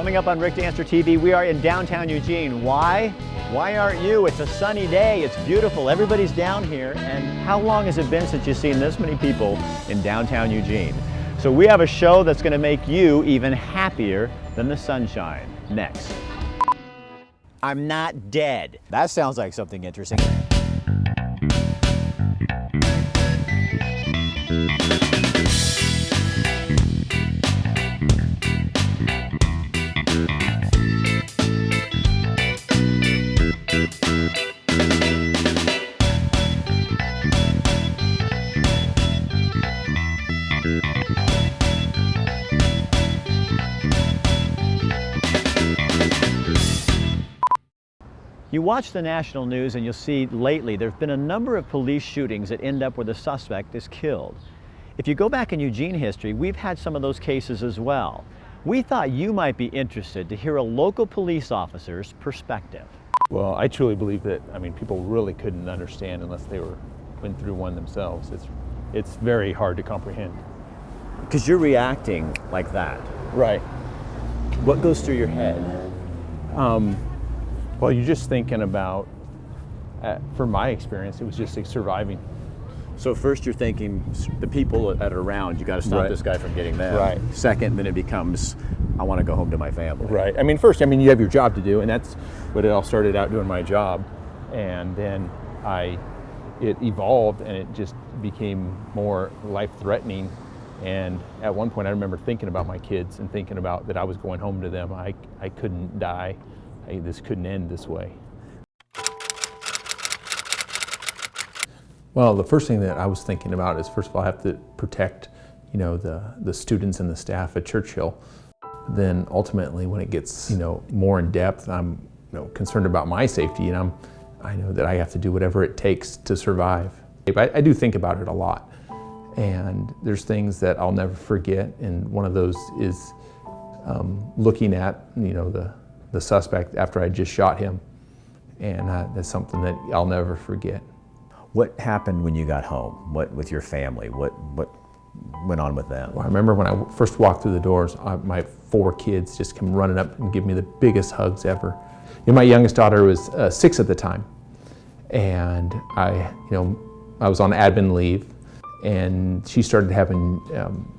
Coming up on RDTV, we are in downtown Eugene. Why? Why aren't you? It's a sunny day, it's beautiful, everybody's down here, and how long has it been since you've seen this many people in downtown Eugene? So we have a show that's going to make you even happier than the sunshine. Next. I'm not dead. That sounds like something interesting. You watch the national news and you'll see lately there have been a number of police shootings that end up where the suspect is killed. If you go back in Eugene history, we've had some of those cases as well. We thought you might be interested to hear a local police officer's perspective. Well, I truly believe that, people really couldn't understand unless they went through one themselves. It's very hard to comprehend. Because you're reacting like that. Right. What goes through your head? Well, you're just thinking about, from my experience, it was just like surviving. So first you're thinking the people that are around, you got to stop this guy from getting them. Right. Second, then it becomes, I want to go home to my family. Right. First, you have your job to do, and that's what it all started out doing, my job. And then it evolved and it just became more life-threatening. And at one point I remember thinking about my kids and thinking about that I was going home to them. I couldn't die. This couldn't end this way. Well, the first thing that I was thinking about is, first of all, I have to protect, the students and the staff at Churchill. Then ultimately, when it gets, more in depth, I'm, concerned about my safety, and I know that I have to do whatever it takes to survive. I do think about it a lot, and there's things that I'll never forget, and one of those is looking at, the suspect after I just shot him, and that's something that I'll never forget. What happened when you got home? What with your family? What went on with them? Well, I remember when I first walked through the doors, my 4 kids just come running up and give me the biggest hugs ever. My youngest daughter was 6 at the time, and I was on admin leave, and she started having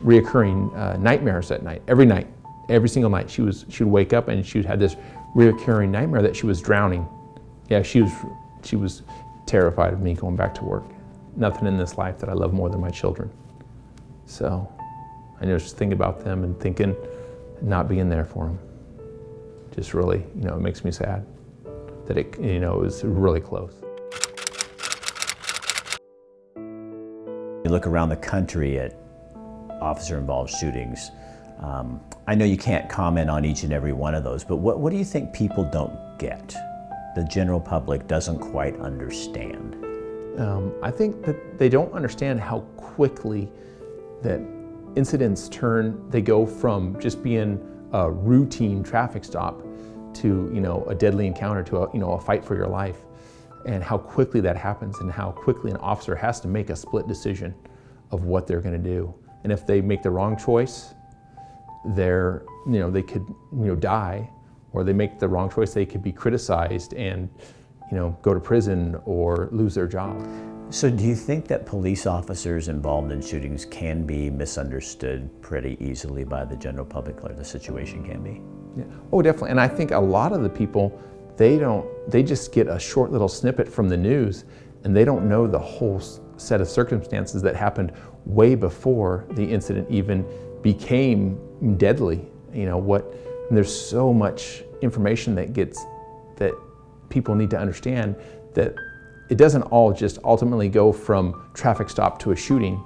reoccurring nightmares at night, every single night. She would wake up and she had this reoccurring nightmare that she was drowning. Yeah, she was terrified of me going back to work. Nothing in this life that I love more than my children. So I just think about them and thinking not being there for them. Just really, it makes me sad that it was really close. You look around the country at officer-involved shootings. I know you can't comment on each and every one of those, but what do you think people don't get? The general public doesn't quite understand. I think that they don't understand how quickly that incidents they go from just being a routine traffic stop to a deadly encounter, to a fight for your life, and how quickly that happens, and how quickly an officer has to make a split decision of what they're going to do. And if they make the wrong choice, they could die, or they make the wrong choice, they could be criticized and go to prison or lose their job. So do you think that police officers involved in shootings can be misunderstood pretty easily by the general public, or the situation can be? Yeah. Oh, definitely. And I think a lot of the people, they just get a short little snippet from the news, and they don't know the whole set of circumstances that happened way before the incident even became deadly. There's so much information that people need to understand, that it doesn't all just ultimately go from traffic stop to a shooting.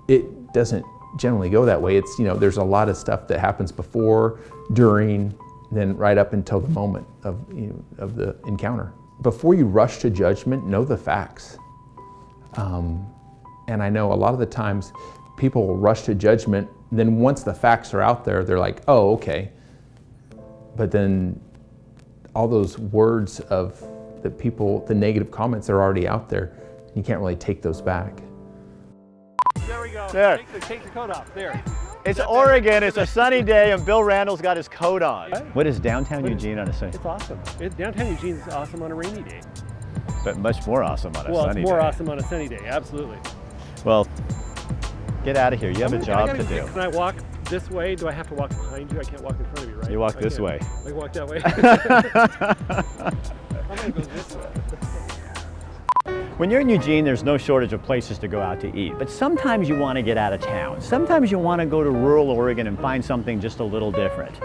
It doesn't generally go that way. It's, there's a lot of stuff that happens before, during, then right up until the moment of the encounter. Before you rush to judgment, know the facts. And I know a lot of the times people will rush to judgment, and then once the facts are out there, they're like, oh, okay. But then all those words of the negative comments are already out there. You can't really take those back. There we go. There. Take the coat off. There. It's Oregon, it's a sunny day, and Bill Randall's got his coat on. What is downtown Eugene on a sunny day? It's awesome. Downtown Eugene is awesome on a rainy day. But much more awesome on a sunny day. Well, it's more awesome on a sunny day, absolutely. Well, get out of here. You have a job to do. Can I walk this way? Do I have to walk behind you? I can't walk in front of you, right? You walk this way. I walk that way. I'm going to go this way. When you're in Eugene, there's no shortage of places to go out to eat, but sometimes you want to get out of town. Sometimes you want to go to rural Oregon and find something just a little different.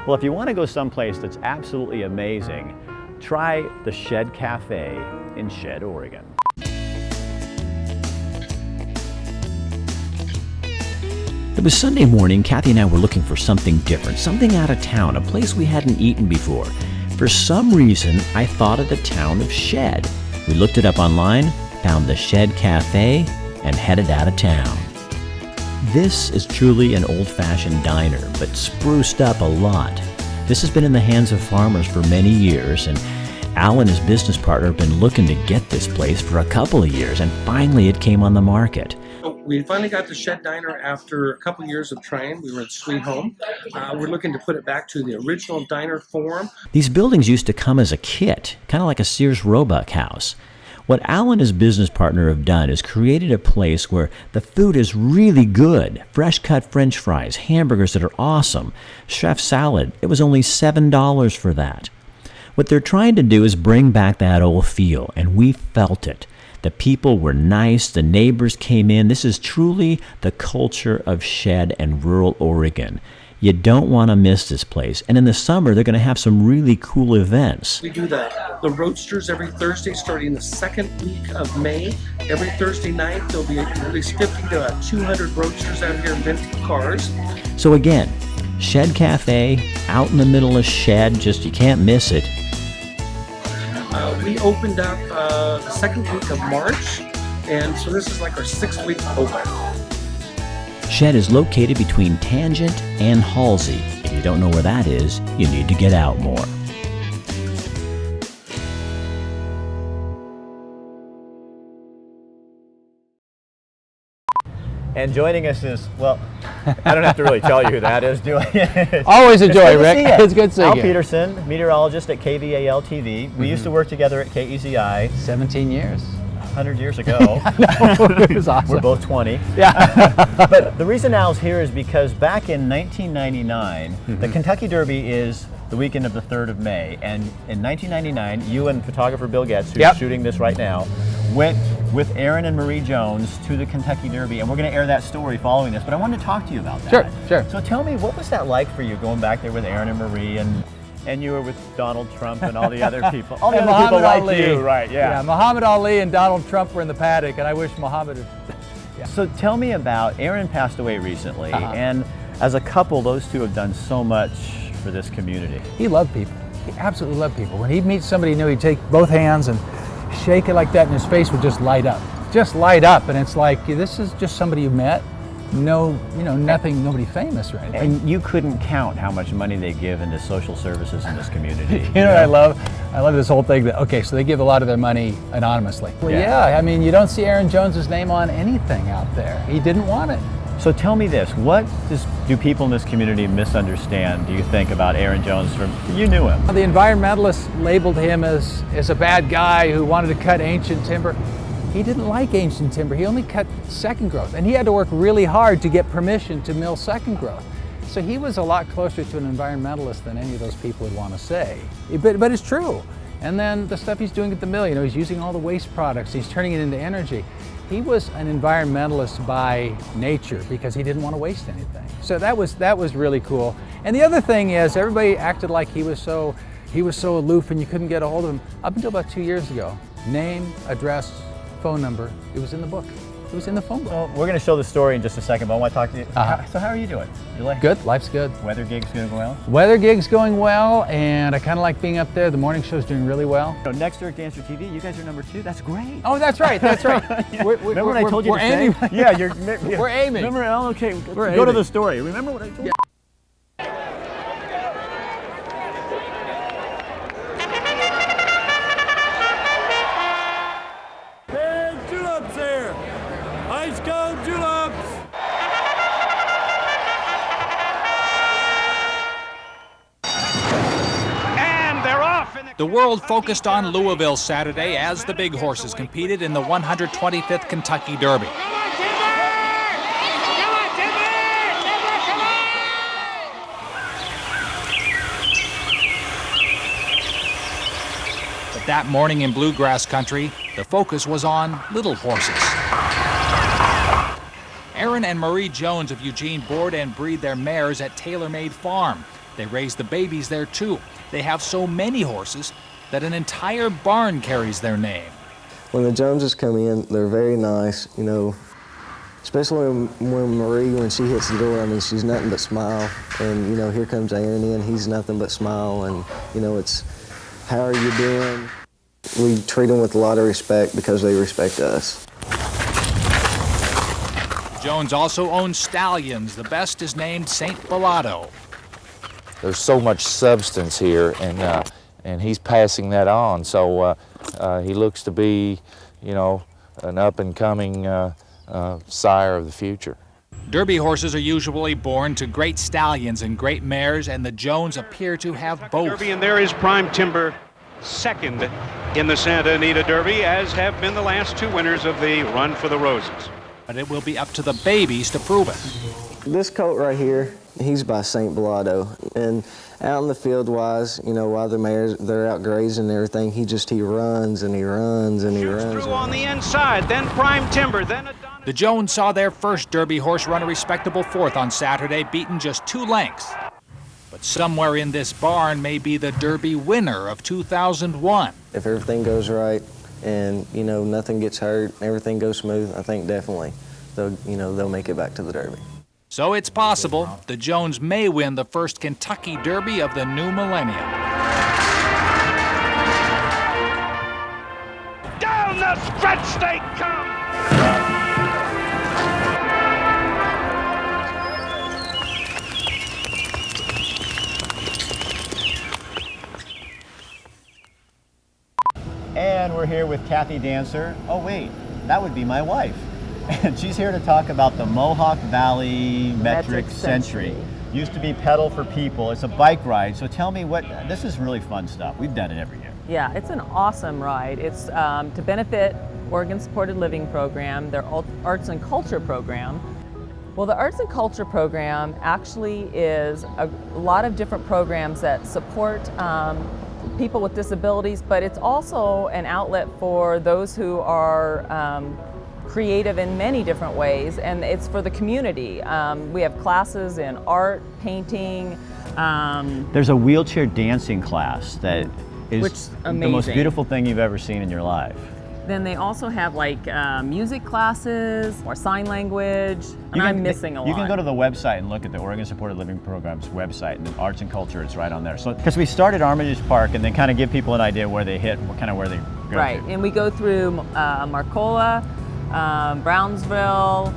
Well, if you want to go someplace that's absolutely amazing, try the Shed Cafe in Shed, Oregon. It was Sunday morning. Kathy and I were looking for something different, something out of town, a place we hadn't eaten before. For some reason, I thought of the town of Shed. We looked it up online, found the Shed Cafe, and headed out of town. This is truly an old-fashioned diner, but spruced up a lot. This has been in the hands of farmers for many years, and Al and his business partner have been looking to get this place for a couple of years, and finally it came on the market. We finally got the Shed Diner after a couple years of trying. We were at Sweet Home. We're looking to put it back to the original diner form. These buildings used to come as a kit, kind of like a Sears Roebuck house. What Al and his business partner have done is created a place where the food is really good. Fresh cut French fries, hamburgers that are awesome, chef salad. It was only $7 for that. What they're trying to do is bring back that old feel, and we felt it. The people were nice, the neighbors came in. This is truly the culture of Shed and rural Oregon. You don't want to miss this place. And in the summer, they're going to have some really cool events. We do the roadsters every Thursday starting the second week of May. Every Thursday night, there'll be at least 50 to 200 roadsters out here renting cars. So again, Shed Cafe, out in the middle of Shed, just you can't miss it. We opened up the second week of March, and so this is like our 6th week open. Shed is located between Tangent and Halsey. If you don't know where that is, you need to get out more. And joining us is, well, I don't have to really tell you who that is, do I? Always a joy, Rick. It's good to see you. Al Peterson, meteorologist at KVAL TV. We used to work together at KEZI. 17 years. 100 years ago. It was awesome. We're both 20. Yeah. But the reason Al's here is because back in 1999, the Kentucky Derby is the weekend of the 3rd of May. And in 1999, you and photographer Bill Getz, who's shooting this right now, went with Aaron and Marie Jones to the Kentucky Derby. And we're going to air that story following this. But I wanted to talk to you about that. Sure. So tell me, what was that like for you going back there with Aaron and Marie, and you were with Donald Trump and all the other people. All the other people like you, right? Yeah. Muhammad Ali and Donald Trump were in the paddock, and I wish Muhammad had. Yeah. So tell me about, Aaron passed away recently, and as a couple, those two have done so much for this community. He loved people. He absolutely loved people. When he'd meet somebody he knew, he'd take both hands and shake it like that, and his face would just light up. Just light up, and it's like, this is just somebody you met. No, nothing, nobody famous or anything. And you couldn't count how much money they give into social services in this community. You know what I love? I love this whole thing that, okay, so they give a lot of their money anonymously. Well, yeah, I mean, you don't see Aaron Jones's name on anything out there. He didn't want it. So tell me this, what do people in this community misunderstand, do you think, about Aaron Jones? You knew him. The environmentalists labeled him as a bad guy who wanted to cut ancient timber. He didn't like ancient timber. He only cut second growth, and he had to work really hard to get permission to mill second growth. So he was a lot closer to an environmentalist than any of those people would want to say. But it's true. And then the stuff he's doing at the mill, he's using all the waste products, he's turning it into energy. He was an environmentalist by nature because he didn't want to waste anything. So that was really cool. And the other thing is, everybody acted like he was so aloof and you couldn't get a hold of him up until about 2 years ago. Name, address, phone number. It was in the book. It was in the phone book. So we're going to show the story in just a second, but I want to talk to you. So how are you doing? You like good. Life's good. Weather gig's going well? Weather gig's going well, and I kind of like being up there. The morning show's doing really well. So next to Dancer TV, you guys are number 2. That's great. Oh, that's right. That's right. Yeah. Remember when I told you to aiming. say? Yeah, we're aiming. Remember? Oh, okay. We're go to aiming. the story. Remember what I told you? The world focused on Louisville Saturday as the big horses competed in the 125th Kentucky Derby. But that morning in bluegrass country, the focus was on little horses. Aaron and Marie Jones of Eugene board and breed their mares at TaylorMade Farm. They raise the babies there too. They have so many horses that an entire barn carries their name. When the Joneses come in, they're very nice, you know, especially when Marie, when she hits the door, I mean, she's nothing but smile. And, you know, here comes Aaron in, he's nothing but smile. And, you know, it's, how are you doing? We treat them with a lot of respect because they respect us. Jones also owns stallions. The best is named St. Bellado. There's so much substance here, and he's passing that on. So he looks to be, you know, an up-and-coming sire of the future. Derby horses are usually born to great stallions and great mares, and the Jones appear to have both. Derby, and there is Prime Timber, second in the Santa Anita Derby, as have been the last two winners of the Run for the Roses. But it will be up to the babies to prove it. This colt right here, he's by St. Bellado. And out in the field wise, you know, while the mares, they're out grazing and everything, he runs and he runs and he runs. Through on the inside, then Prime Timber, then the Jones saw their first Derby horse run a respectable fourth on Saturday, beaten just 2 lengths. But somewhere in this barn may be the Derby winner of 2001. If everything goes right and, you know, nothing gets hurt, everything goes smooth, I think definitely they'll make it back to the Derby. So it's possible the Jones may win the first Kentucky Derby of the new millennium. down the stretch they come. And we're here with Kathy Dancer. Oh wait, that would be my wife. And she's here to talk about the Mohawk Valley Metric Century. Used to be Pedal for People. It's a bike ride. So tell me this is really fun stuff. We've done it every year. Yeah, it's an awesome ride. It's to benefit Oregon Supported Living Program, their Arts and Culture program. Well, the Arts and Culture program actually is a lot of different programs that support people with disabilities, but it's also an outlet for those who are creative in many different ways, and it's for the community. We have classes in art, painting. There's a wheelchair dancing class that is the most beautiful thing you've ever seen in your life. Then they also have like music classes or sign language, and I'm missing a lot. You can go to the website and look at the Oregon Supported Living Program's website, and the Arts and Culture, it's right on there. So, because we started Armitage Park and then kind of give people an idea where they hit, where they go Right, to. and we go through Marcola, Brownsville,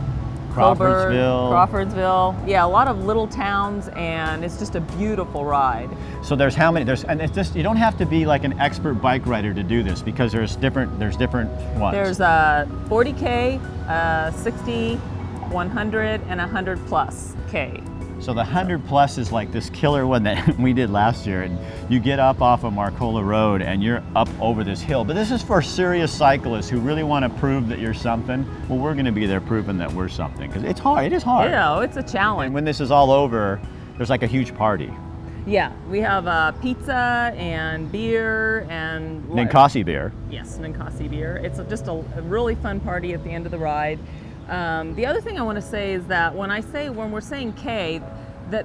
Crawfordsville. Yeah, a lot of little towns, and it's just a beautiful ride. So there's how many? And it's just, you don't have to be like an expert bike rider to do this, because there's different ones. There's 40K, 60, 100, and 100 plus K. So the 100 plus is like this killer one that we did last year, and you get up off of Marcola Road and you're up over this hill. But this is for serious cyclists who really want to prove that you're something. Well, we're going to be there proving that we're something, because it's hard. It is hard. Yeah, it's a challenge. And when this is all over, there's like a huge party. Yeah, we have pizza and beer and Ninkasi beer. Yes, Ninkasi beer. It's just a really fun party at the end of the ride. The other thing I want to say is that when we're saying K, that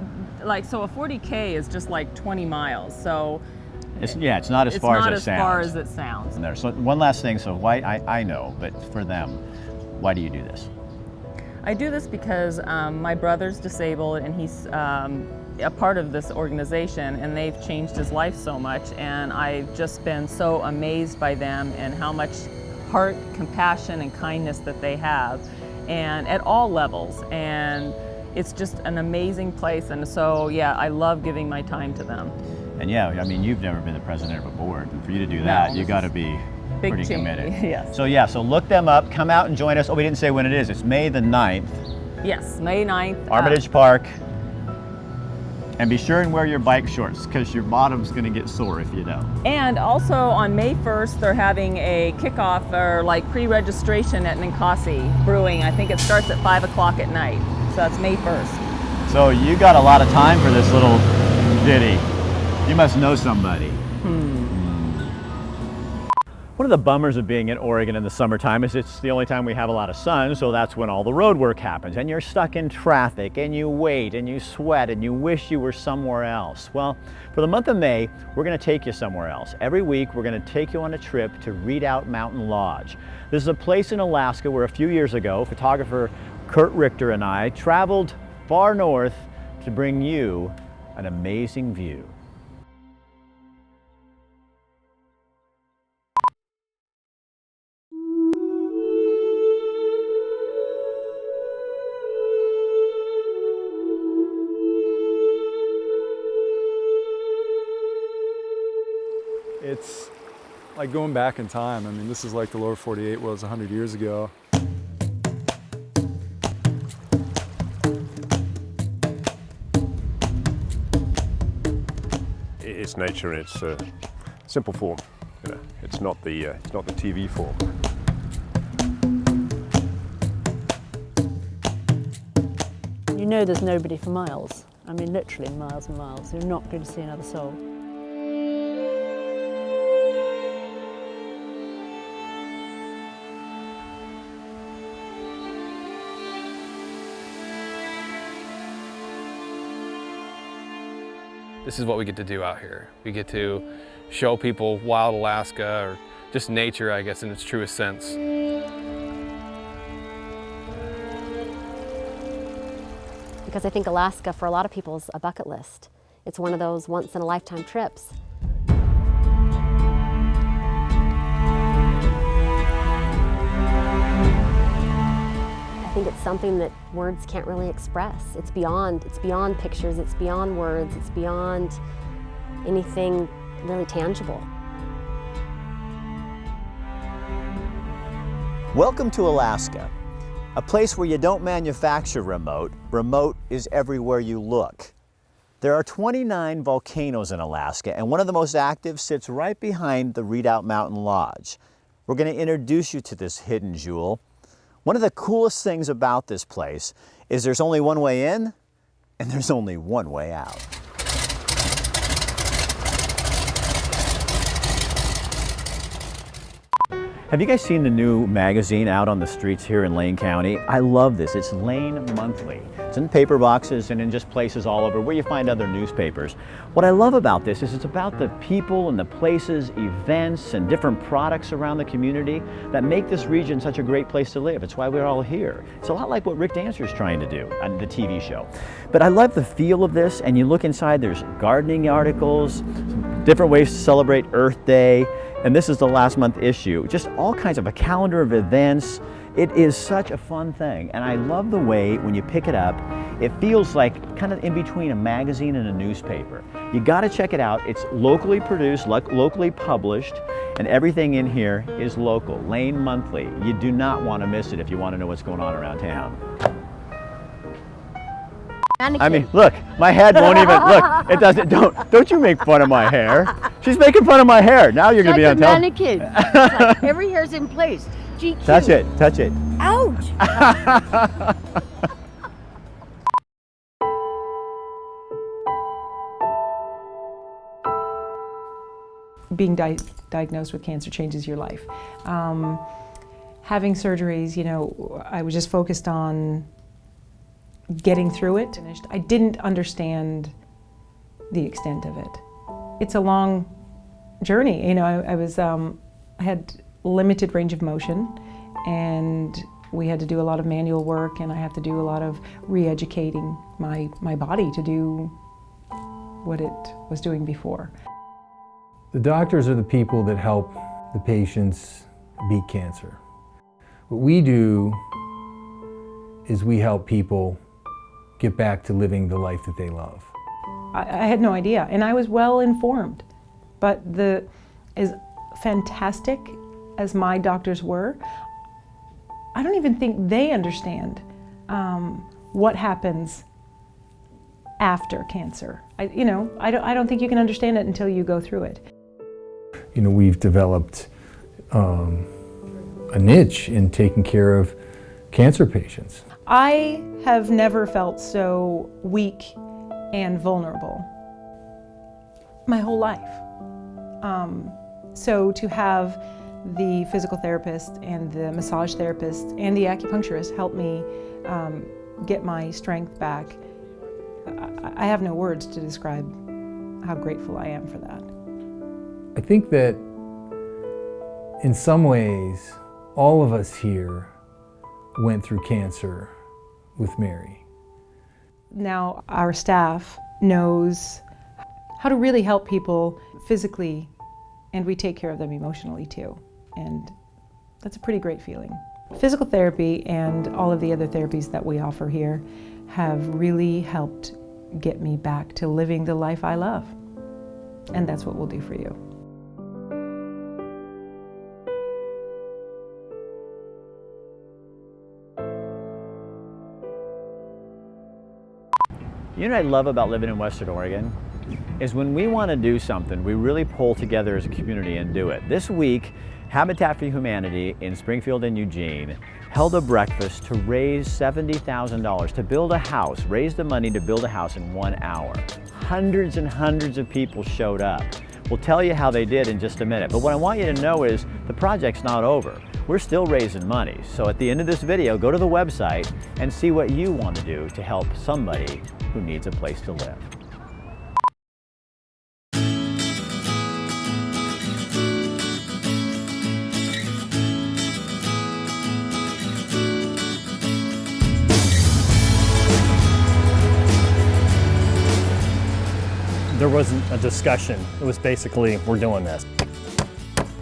so a 40K is just like 20 miles. So it's not as far as it sounds. It's not as far as it sounds. There. So one last thing. So why I know, but for them, why do you do this? I do this because my brother's disabled, and he's a part of this organization, and they've changed his life so much, and I've just been so amazed by them and how much heart, compassion, and kindness that they have, and at all levels, and it's just an amazing place. And so yeah, I love giving my time to them. And yeah, I mean, you've never been the president of a board, and for you to do that, you got to be pretty committed. Yes. So yeah, so look them up, come out and join us. Oh, we didn't say when it is. It's May the 9th. Yes, May 9th. Armitage Park. And be sure and wear your bike shorts because your bottom's going to get sore if you don't. And also on May 1st, they're having a kickoff or like pre-registration at Ninkasi Brewing. I think it starts at 5 o'clock at night. So that's May 1st. So you got a lot of time for this little ditty. You must know somebody. One of the bummers of being in Oregon in the summertime is it's the only time we have a lot of sun, so that's when all the road work happens, and you're stuck in traffic, and you wait, and you sweat, and you wish you were somewhere else. Well, for the month of May, we're going to take you somewhere else. Every week, we're going to take you on a trip to Redoubt Mountain Lodge. This is a place in Alaska where a few years ago, photographer Kurt Richter and I traveled far north to bring you an amazing view. It's like going back in time. I mean, this is like the lower 48 was 100 years ago. It's nature in its simple form. You know, it's not the TV form. You know there's nobody for miles. I mean, literally miles and miles. You're not going to see another soul. This is what we get to do out here. We get to show people wild Alaska, or just nature, I guess, in its truest sense. Because I think Alaska, for a lot of people, is a bucket list. It's one of those once-in-a-lifetime trips. I think it's something that words can't really express. It's beyond pictures, it's beyond words, it's beyond anything really tangible. Welcome to Alaska, a place where you don't manufacture remote. Remote is everywhere you look. There are 29 volcanoes in Alaska, and one of the most active sits right behind the Redoubt Mountain Lodge. We're going to introduce you to this hidden jewel. One of the coolest things about this place is there's only one way in and there's only one way out. Have you guys seen the new magazine out on the streets here in Lane County? I love this. It's Lane Monthly. It's in paper boxes and in just places all over where you find other newspapers. What I love about this is it's about the people and the places, events, and different products around the community that make this region such a great place to live. It's why we're all here. It's a lot like what Rick Dancer's trying to do on the TV show. But I love the feel of this, and you look inside, there's gardening articles, different ways to celebrate Earth Day, and this is the last month issue. Just all kinds of a calendar of events. It is such a fun thing, and I love the way when you pick it up, it feels like kind of in between a magazine and a newspaper. You gotta check it out. It's locally produced, locally published, and everything in here is local. Lane Monthly. You do not want to miss it if you want to know what's going on around town. I mean, look, my head won't even, look, it doesn't, don't you make fun of my hair. She's making fun of my hair. Now you're going to be on top. Mannequin. It's like every hair's in place. GQ. Touch it, touch it. Ouch. Being diagnosed with cancer changes your life. Having surgeries, you know, I was just focused on getting through it. I didn't understand the extent of it. It's a long journey. You know, I had limited range of motion, and we had to do a lot of manual work, and I have to do a lot of re-educating my body to do what it was doing before. The doctors are the people that help the patients beat cancer. What we do is we help people get back to living the life that they love. I had no idea, and I was well informed, but as fantastic as my doctors were, I don't even think they understand what happens after cancer. I don't think you can understand it until you go through it. You know, we've developed a niche in taking care of cancer patients. I have never felt so weak and vulnerable my whole life. So to have the physical therapist and the massage therapist and the acupuncturist help me get my strength back, I have no words to describe how grateful I am for that. I think that in some ways, all of us here went through cancer with Mary. Now our staff knows how to really help people physically, and we take care of them emotionally too. And that's a pretty great feeling. Physical therapy and all of the other therapies that we offer here have really helped get me back to living the life I love. And that's what we'll do for you. You know what I love about living in Western Oregon? Is when we want to do something, we really pull together as a community and do it. This week, Habitat for Humanity in Springfield and Eugene held a breakfast to raise $70,000 to build a house, raise the money to build a house in 1 hour. Hundreds and hundreds of people showed up. We'll tell you how they did in just a minute, but what I want you to know is the project's not over. We're still raising money, so at the end of this video, go to the website and see what you want to do to help somebody who needs a place to live. There wasn't a discussion. It was basically, we're doing this.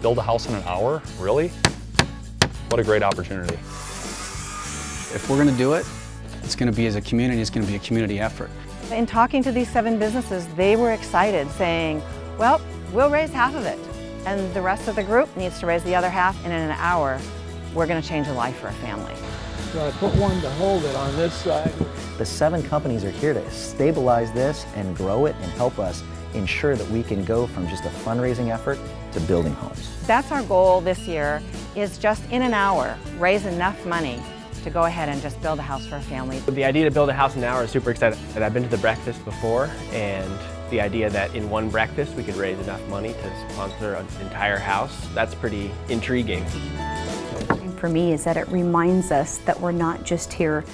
Build a house in an hour? Really? What a great opportunity. If we're going to do it, it's going to be as a community, it's going to be a community effort. In talking to these 7 businesses, they were excited, saying, well, we'll raise half of it, and the rest of the group needs to raise the other half, and in an hour, we're going to change a life for a family. So I put one to hold it on this side. The 7 companies are here to stabilize this and grow it and help us ensure that we can go from just a fundraising effort to building homes. That's our goal this year, is just in an hour, raise enough money to go ahead and just build a house for a family. The idea to build a house in an hour is super exciting. I've been to the breakfast before, and the idea that in one breakfast we could raise enough money to sponsor an entire house, that's pretty intriguing. For me is that it reminds us that we're not just here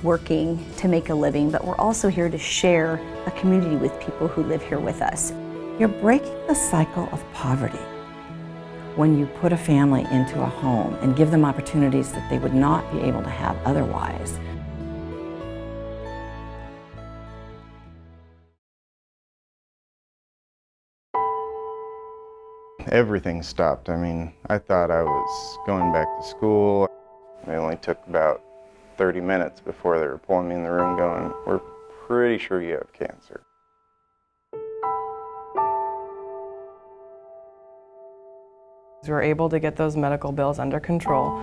working to make a living, but we're also here to share a community with people who live here with us. You're breaking the cycle of poverty when you put a family into a home and give them opportunities that they would not be able to have otherwise. Everything stopped. I mean, I thought I was going back to school. It only took about 30 minutes before they were pulling me in the room going, we're pretty sure you have cancer. We were able to get those medical bills under control.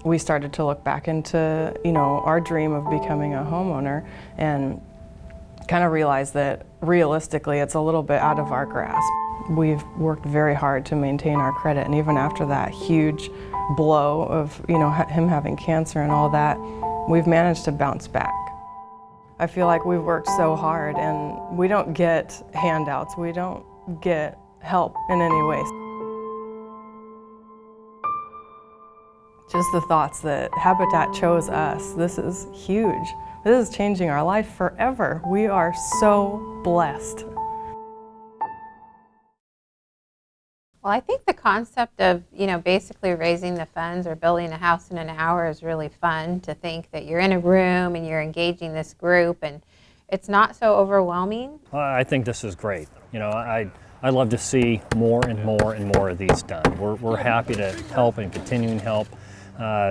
We started to look back into, our dream of becoming a homeowner and kind of realized that realistically it's a little bit out of our grasp. We've worked very hard to maintain our credit, and even after that huge blow of him having cancer and all that, we've managed to bounce back. I feel like we've worked so hard and we don't get handouts, we don't get help in any way. Just the thoughts that Habitat chose us, this is huge. This is changing our life forever. We are so blessed. Well, I think the concept of, basically raising the funds or building a house in an hour is really fun, to think that you're in a room and you're engaging this group and it's not so overwhelming. I think this is great. I love to see more and more and more of these done. We're happy to help and continuing to help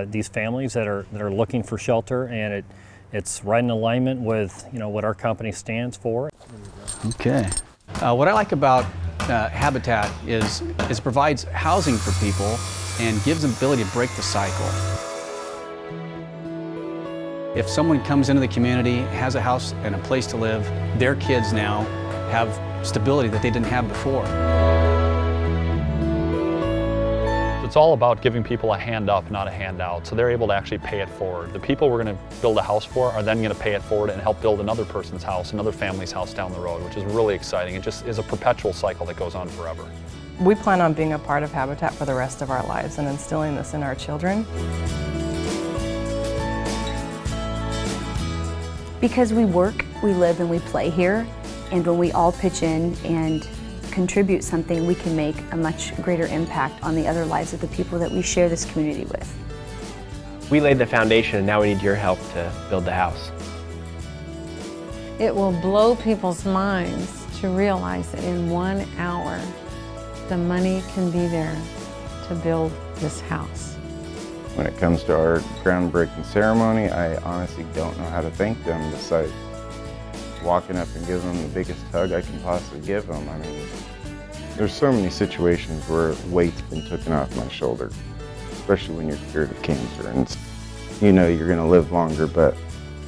these families that are looking for shelter, and it's right in alignment with what our company stands for. Okay. What I like about Habitat is it provides housing for people and gives them the ability to break the cycle. If someone comes into the community, has a house and a place to live, their kids now have stability that they didn't have before. It's all about giving people a hand up, not a handout, so they're able to actually pay it forward. The people we're going to build a house for are then going to pay it forward and help build another person's house, another family's house down the road, which is really exciting. It just is a perpetual cycle that goes on forever. We plan on being a part of Habitat for the rest of our lives and instilling this in our children. Because we work, we live, and we play here, and when we all pitch in and contribute something, we can make a much greater impact on the other lives of the people that we share this community with. We laid the foundation, and now we need your help to build the house. It will blow people's minds to realize that in 1 hour, the money can be there to build this house. When it comes to our groundbreaking ceremony, I honestly don't know how to thank them besides walking up and giving them the biggest hug I can possibly give them. I mean, there's so many situations where weight's been taken off my shoulder, especially when you're cured of cancer. And you know you're going to live longer, but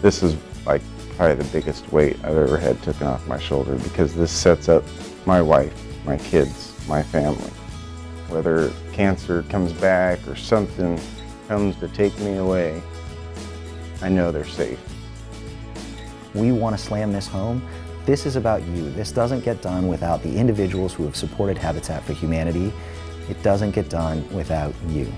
this is like probably the biggest weight I've ever had taken off my shoulder, because this sets up my wife, my kids, my family. Whether cancer comes back or something comes to take me away, I know they're safe. We want to slam this home. This is about you. This doesn't get done without the individuals who have supported Habitat for Humanity. It doesn't get done without you.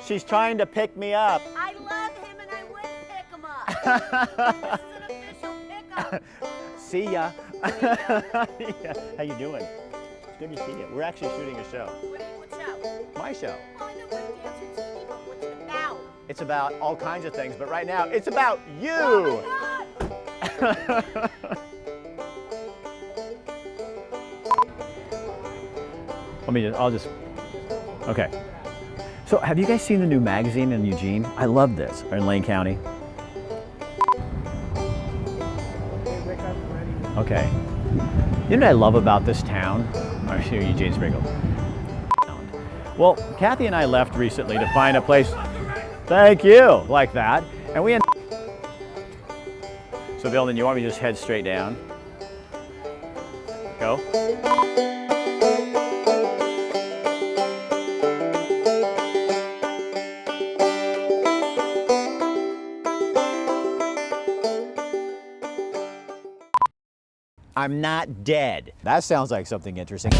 She's trying to pick me up. I love him and I would pick him up. This is an official pickup. See ya. Yeah. How you doing? It's good to see you. We're actually shooting a show. What show? My show. Oh, I know we're Cancer TV, but what's it about? It's about all kinds of things, but right now it's about you. Oh my God. I'll just, okay. So have you guys seen the new magazine in Eugene? I love this, or in Lane County. Okay. You know what I love about this town? Or Eugene Springle. Well, Kathy and I left recently to find a place, thank you, like that. And we ended. So Bill, then you want me to just head straight down? Go. I'm not dead. That sounds like something interesting.